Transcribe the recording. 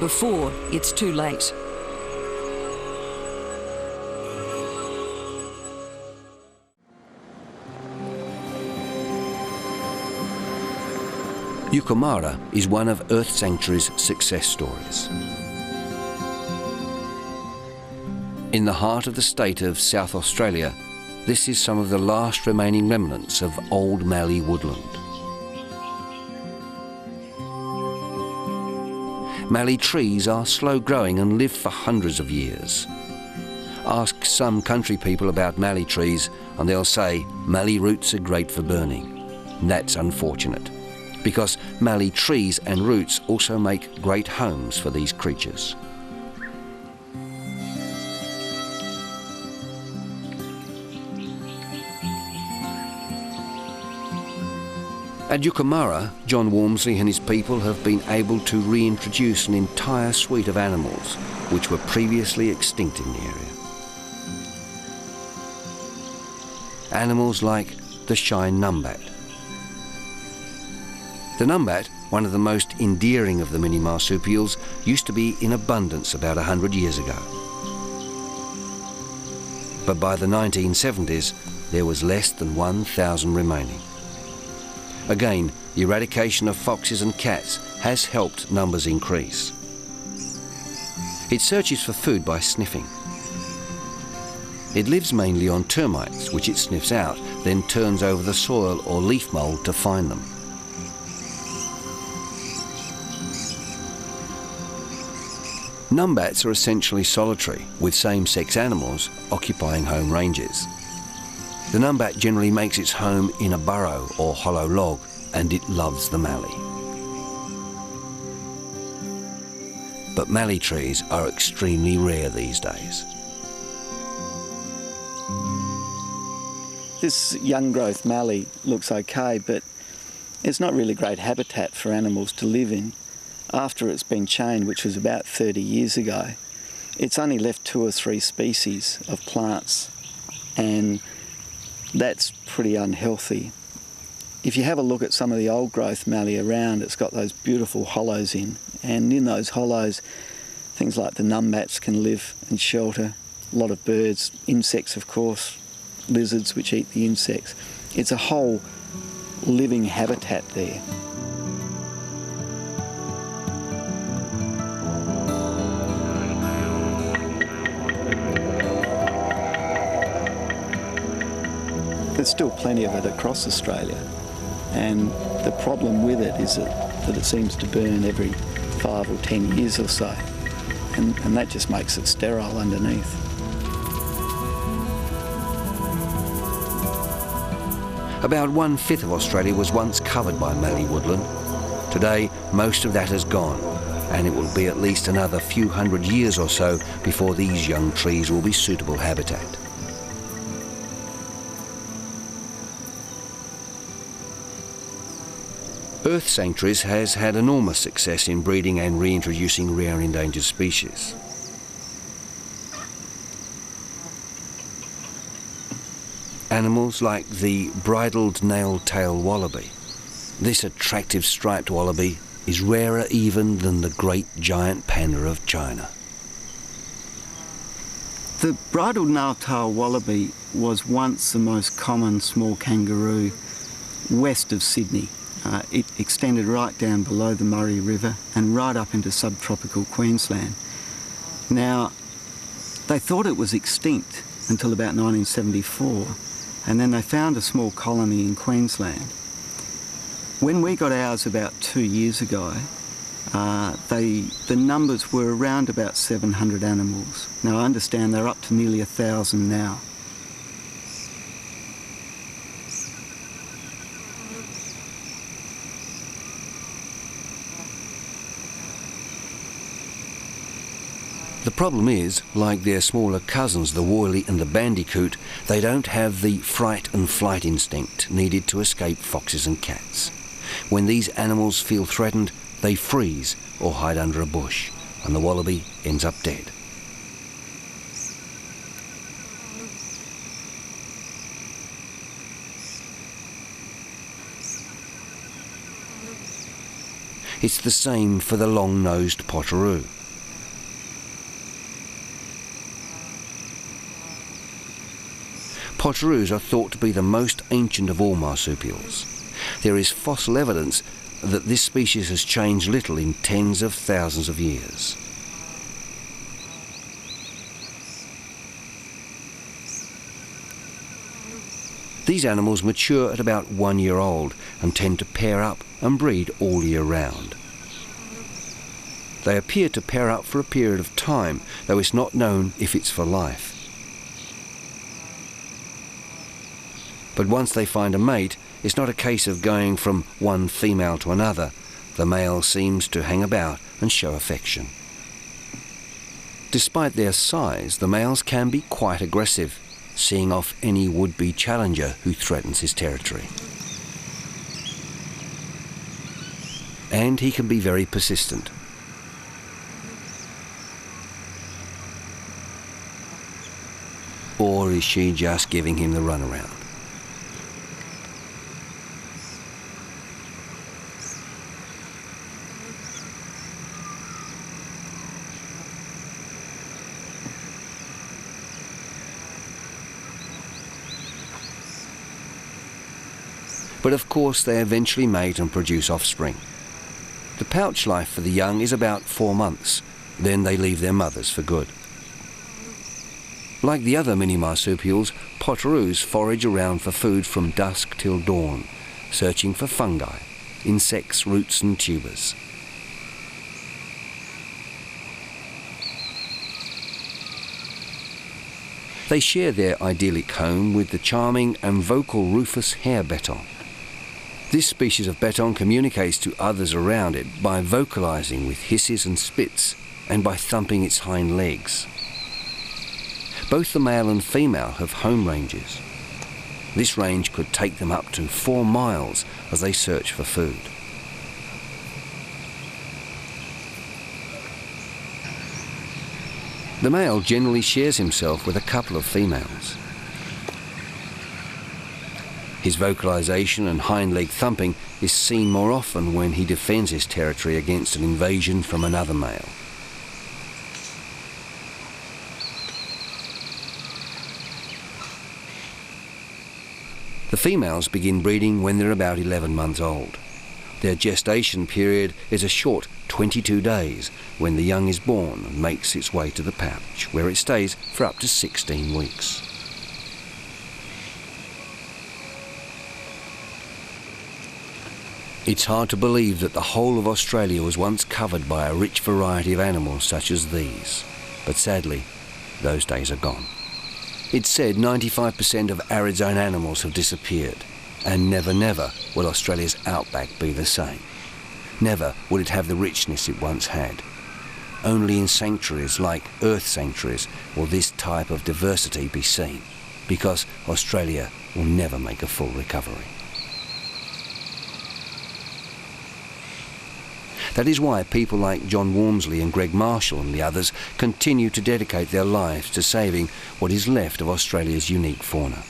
before it's too late. Yucumara is one of Earth Sanctuary's success stories. In the heart of the state of South Australia, this is some of the last remaining remnants of old mallee woodland. Mallee trees are slow growing and live for hundreds of years. Ask some country people about mallee trees and they'll say mallee roots are great for burning. That's unfortunate, because mallee trees and roots also make great homes for these creatures. At Yucumara, John Walmsley and his people have been able to reintroduce an entire suite of animals which were previously extinct in the area. Animals like the shy numbat. The numbat, one of the most endearing of the mini marsupials, used to be in abundance about 100 years ago. But by the 1970s, there was less than 1,000 remaining. Again, the eradication of foxes and cats has helped numbers increase. It searches for food by sniffing. It lives mainly on termites, which it sniffs out, then turns over the soil or leaf mould to find them. Numbats are essentially solitary, with same-sex animals occupying home ranges. The numbat generally makes its home in a burrow or hollow log, and it loves the mallee. But mallee trees are extremely rare these days. This young growth mallee looks okay, but it's not really great habitat for animals to live in. After it's been chained, which was about 30 years ago, it's only left 2 or 3 species of plants, and that's pretty unhealthy. If you have a look at some of the old growth mallee around, it's got those beautiful hollows in, and in those hollows things like the numbats can live and shelter, a lot of birds, insects of course, lizards which eat the insects. It's a whole living habitat there. There's still plenty of it across Australia, and the problem with it is that it seems to burn every 5 or 10 years or so, and that just makes it sterile underneath. About 1/5 of Australia was once covered by mallee woodland. Today, most of that has gone, and it will be at least another few hundred years or so before these young trees will be suitable habitat. Earth Sanctuaries has had enormous success in breeding and reintroducing rare endangered species. Animals like the bridled nail-tail wallaby. This attractive striped wallaby is rarer even than the great giant panda of China. The bridled nail-tail wallaby was once the most common small kangaroo west of Sydney. It extended right down below the Murray River and right up into subtropical Queensland. Now, they thought it was extinct until about 1974, and then they found a small colony in Queensland. When we got ours about 2 years ago, the numbers were around about 700 animals. Now, I understand they're up to nearly 1,000 now. The problem is, like their smaller cousins, the woylie and the bandicoot, they don't have the fright and flight instinct needed to escape foxes and cats. When these animals feel threatened, they freeze or hide under a bush, and the wallaby ends up dead. It's the same for the long-nosed potteroo. Potteroos are thought to be the most ancient of all marsupials. There is fossil evidence that this species has changed little in tens of thousands of years. These animals mature at about 1 year old and tend to pair up and breed all year round. They appear to pair up for a period of time, though it's not known if it's for life. But once they find a mate, it's not a case of going from one female to another. The male seems to hang about and show affection. Despite their size, the males can be quite aggressive, seeing off any would-be challenger who threatens his territory. And he can be very persistent. Or is she just giving him the runaround? But of course they eventually mate and produce offspring. The pouch life for the young is about 4 months, then they leave their mothers for good. Like the other mini marsupials, potteroos forage around for food from dusk till dawn, searching for fungi, insects, roots and tubers. They share their idyllic home with the charming and vocal rufous hair beton. This species of beton communicates to others around it by vocalizing with hisses and spits and by thumping its hind legs. Both the male and female have home ranges. This range could take them up to 4 miles as they search for food. The male generally shares himself with a couple of females. His vocalization and hind leg thumping is seen more often when he defends his territory against an invasion from another male. The females begin breeding when they're about 11 months old. Their gestation period is a short 22 days when the young is born and makes its way to the pouch, where it stays for up to 16 weeks. It's hard to believe that the whole of Australia was once covered by a rich variety of animals such as these, but sadly, those days are gone. It's said 95% of arid zone animals have disappeared, and never, never will Australia's outback be the same. Never will it have the richness it once had. Only in sanctuaries like earth sanctuaries will this type of diversity be seen, because Australia will never make a full recovery. That is why people like John Walmsley and Greg Marshall and the others continue to dedicate their lives to saving what is left of Australia's unique fauna.